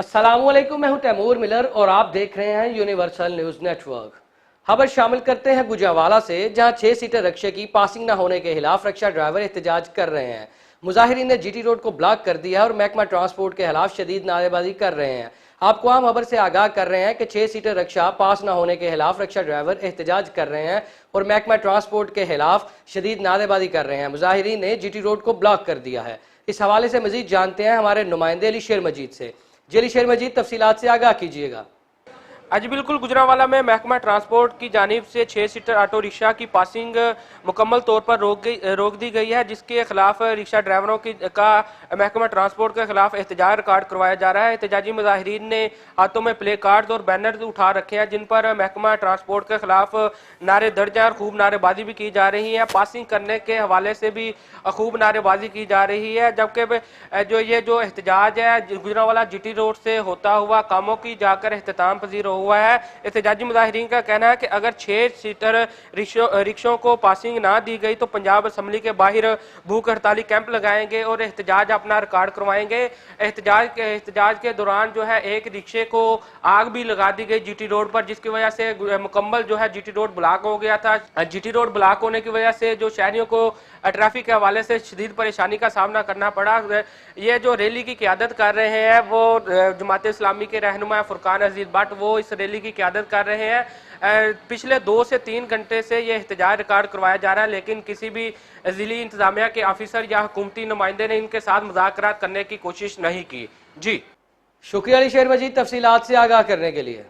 अस्सलामुअलैकुम, मैं हूं तैमूर मिलर और आप देख रहे हैं यूनिवर्सल न्यूज नेटवर्क। खबर शामिल करते हैं गुजरांवाला से, जहां 6 सीटर रक्शे की पासिंग न होने के खिलाफ रक्षा ड्राइवर एहतजाज कर रहे हैं। मुजाहिरीन ने जीटी रोड को ब्लॉक कर दिया और महकमा ट्रांसपोर्ट के खिलाफ शदीद नारेबाजी कर रहे हैं। आपको आम खबर से आगाह कर रहे हैं कि 6 सीटर रक्षा पास न होने के खिलाफ रक्षा ड्राइवर एहतजाज कर रहे हैं और महकमा ट्रांसपोर्ट के खिलाफ शदीद नारेबाजी कर रहे हैं। मुजाहिरीन ने जीटी रोड को ब्लॉक कर दिया है। इस हवाले से मजीद जानते हैं हमारे नुमाइंदे अली शेर मजीद से। जी शेर मजीद, तफसीलात से आगाह कीजिएगा। आज बिल्कुल गुजरांवाला में महकमा ट्रांसपोर्ट की जानिब से 6 सीटर ऑटो रिक्शा की पासिंग मुकम्मल तौर पर रोक दी गई है, जिसके खिलाफ रिक्शा ड्राइवरों का महकमा ट्रांसपोर्ट के खिलाफ एहतजाज रिकॉर्ड करवाया जा रहा है। एहतजाजी मुजाहिरीन ने हाथों में प्ले कार्ड्स और बैनर उठा रखे हैं, जिन पर महकमा ट्रांसपोर्ट के खिलाफ नारे दर्ज हैं और खूब नारेबाजी भी की जा रही है। पासिंग करने के हवाले से भी खूब नारेबाजी की जा रही है, जबकि जो एहतजाज है गुजरांवाला जीटी रोड से होता हुआ कामों की जाकर एहतमाम पजीर हुआ है। एहतजाजी मुजाहिरीन का कहना है कि अगर 6 सीटर रिक्शों को पासिंग ना दी गई तो पंजाब असम्बली के बाहर भूख हड़ताली कैंप लगाएंगे और एहतजाज अपना रिकॉर्ड करवाएंगे। एहतजाज के दौरान जो है एक रिक्शे को आग भी लगा दी गई जीटी रोड पर, जिसकी वजह से मुकम्मल जो है जीटी रोड ब्लॉक हो गया था। जीटी रोड ब्लॉक होने की वजह से जो शहरियों को ट्रैफिक के हवाले से शदीद परेशानी का सामना करना पड़ा। ये जो रैली की क़यादत कर रहे हैं वो जमात इस्लामी के रहनुमा फुरकान अजीज भट्ट, वो इस रैली की क़यादत कर रहे हैं। पिछले 2 से 3 घंटे से ये एहतजाज रिकॉर्ड करवाया जा रहा है, लेकिन किसी भी ज़िली इंतजामिया के ऑफिसर या हुकूमती नुमाइंदे ने इनके साथ मुज़ाकरात करने की कोशिश नहीं की। जी शुक्रिया अली शेर मजीद, तफसीलात से आगाह करने के लिए।